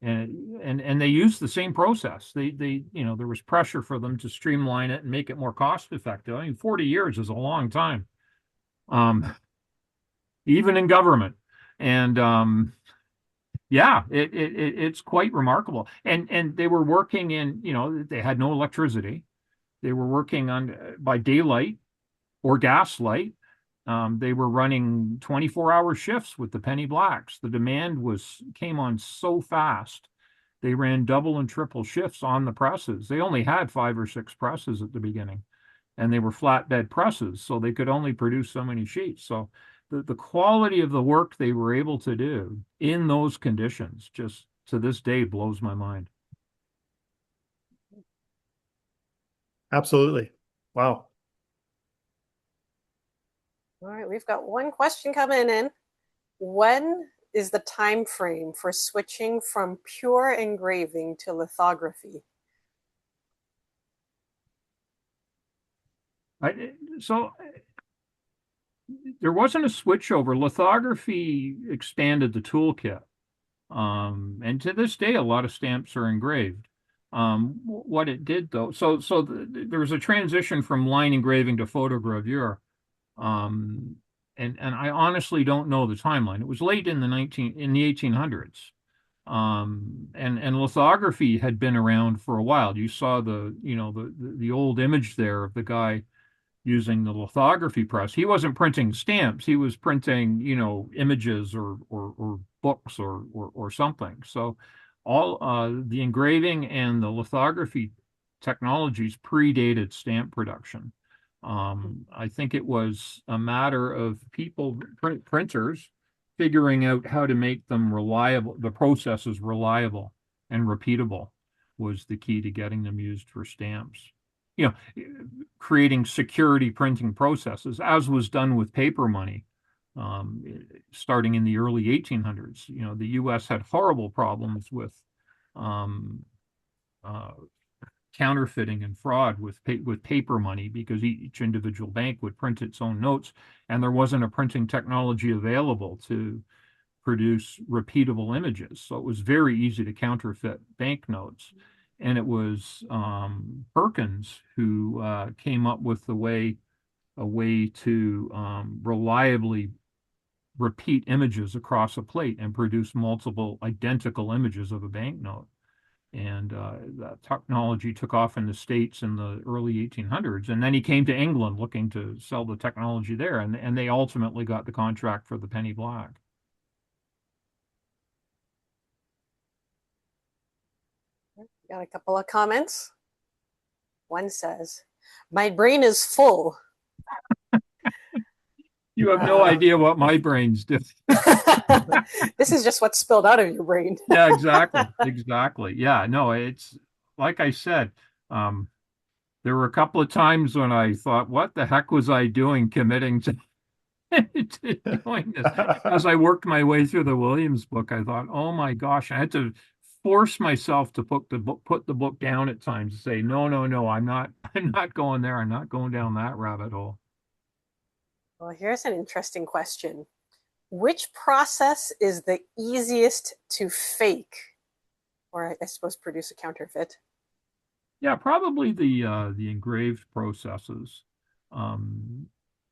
And they used the same process. There was pressure for them to streamline it and make it more cost effective. I mean, 40 years is a long time. Even in government. And yeah, it's quite remarkable. And they were working in, they had no electricity. They were working by daylight or gaslight. They were running 24-hour shifts with the penny blacks. The demand came on so fast They ran double and triple shifts on the presses. They only had 5 or 6 presses at the beginning, and they were flatbed presses, so they could only produce so many sheets. So the quality of the work they were able to do in those conditions just to this day blows my mind. Absolutely. Wow. All right, we've got one question coming in. When is the time frame for switching from pure engraving to lithography? So there wasn't a switchover. Lithography expanded the toolkit. And to this day, a lot of stamps are engraved. What it did though, there was a transition from line engraving to photogravure. Um, and I honestly don't know the timeline. It was late in the 1800s. And lithography had been around for a while. You saw the old image there of the guy using the lithography press. He wasn't printing stamps. He was printing, images or books or something. So all the engraving and the lithography technologies predated stamp production. I think it was a matter of printers figuring out how to make them reliable, the processes reliable and repeatable was the key to getting them used for stamps. Creating security printing processes, as was done with paper money, starting in the early 1800s. The U.S. had horrible problems with um, uh, counterfeiting and fraud with paper money because each individual bank would print its own notes, and there wasn't a printing technology available to produce repeatable images. So it was very easy to counterfeit banknotes. And it was Perkins who came up with a way to reliably repeat images across a plate and produce multiple identical images of a banknote. And that technology took off in the States in the early 1800s. And then he came to England looking to sell the technology there. And they ultimately got the contract for the penny black. Got a couple of comments. One says, "My brain is full." You have no idea what my brain's doing. This is just what spilled out of your brain. Yeah, exactly. Yeah, no, it's like I said, there were a couple of times when I thought, what the heck was I doing committing to, to doing this? As I worked my way through the Williams book, I thought, oh my gosh, I had to force myself to put the book down at times to say, no, I'm not going there. I'm not going down that rabbit hole. Well, here's an interesting question. Which process is the easiest to fake, or I suppose produce a counterfeit? Yeah, probably the engraved processes,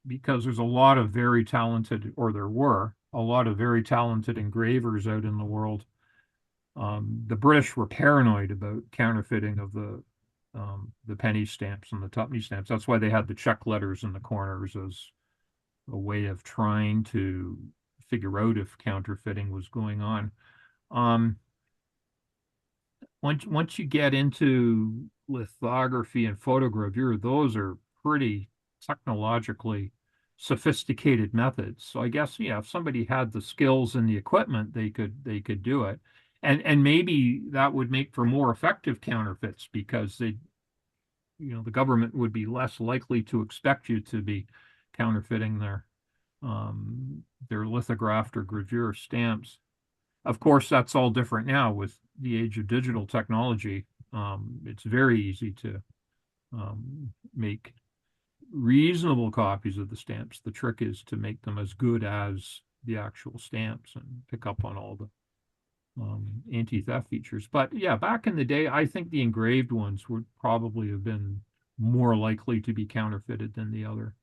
because there's a lot of very talented, or there were a lot of very talented engravers out in the world. The British were paranoid about counterfeiting of the penny stamps and the tuppenny stamps. That's why they had the check letters in the corners as a way of trying to figure out if counterfeiting was going on. Once you get into lithography and photogravure, those are pretty technologically sophisticated methods. So I guess, yeah, if somebody had the skills and the equipment, they could do it. And maybe that would make for more effective counterfeits because the government would be less likely to expect you to be counterfeiting their lithographed or gravure stamps. Of course, that's all different now with the age of digital technology. It's very easy to make reasonable copies of the stamps. The trick is to make them as good as the actual stamps and pick up on all the anti-theft features. But yeah, back in the day, I think the engraved ones would probably have been more likely to be counterfeited than the other.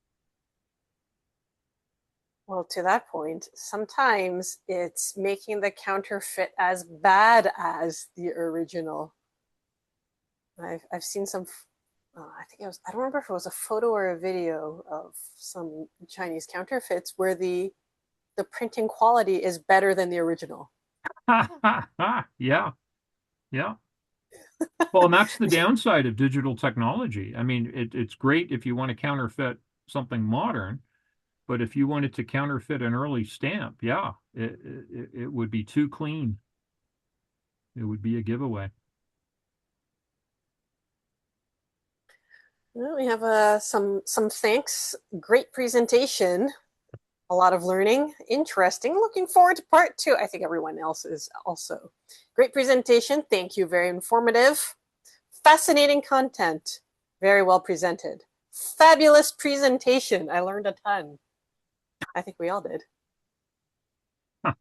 Well, to that point, sometimes it's making the counterfeit as bad as the original. I've seen some, I don't remember if it was a photo or a video of some Chinese counterfeits where the printing quality is better than the original. Yeah. Yeah. Well, and that's the downside of digital technology. I mean, it's great if you want to counterfeit something modern, but if you wanted to counterfeit an early stamp, yeah, it would be too clean. It would be a giveaway. Well, we have some thanks. Great presentation. A lot of learning. Interesting. Looking forward to part 2. I think everyone else is also. Great presentation. Thank you. Very informative. Fascinating content. Very well presented. Fabulous presentation. I learned a ton. I think we all did. All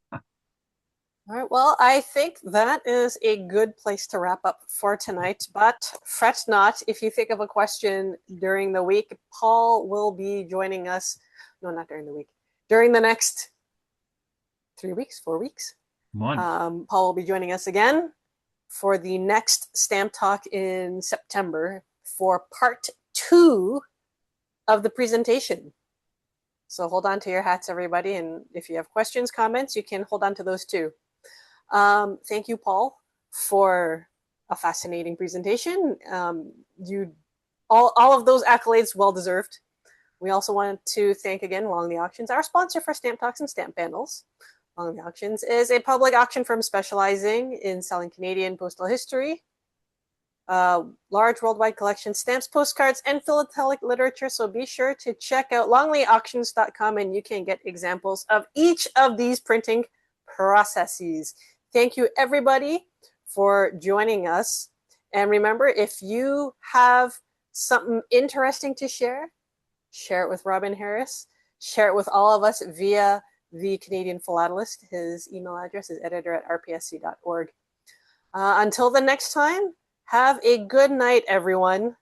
right, well, I think that is a good place to wrap up for tonight, but fret not. If you think of a question during the week, Paul will be joining us. No, not during the week. During the next 3 weeks, 4 weeks. Months. Paul will be joining us again for the next Stamp Talk in September for part 2 of the presentation. So hold on to your hats, everybody. And if you have questions, comments, you can hold on to those too. Thank you, Paul, for a fascinating presentation. All of those accolades, well deserved. We also want to thank again Longley Auctions, our sponsor for Stamp Talks and Stamp Panels. Longley Auctions is a public auction firm specializing in selling Canadian postal history, large worldwide collection, stamps, postcards, and philatelic literature. So be sure to check out longleyauctions.com and you can get examples of each of these printing processes. Thank you, everybody, for joining us. And remember, if you have something interesting to share it with Robin Harris. Share it with all of us via the Canadian Philatelist. His email address is editor@rpsc.org. Until the next time, have a good night, everyone.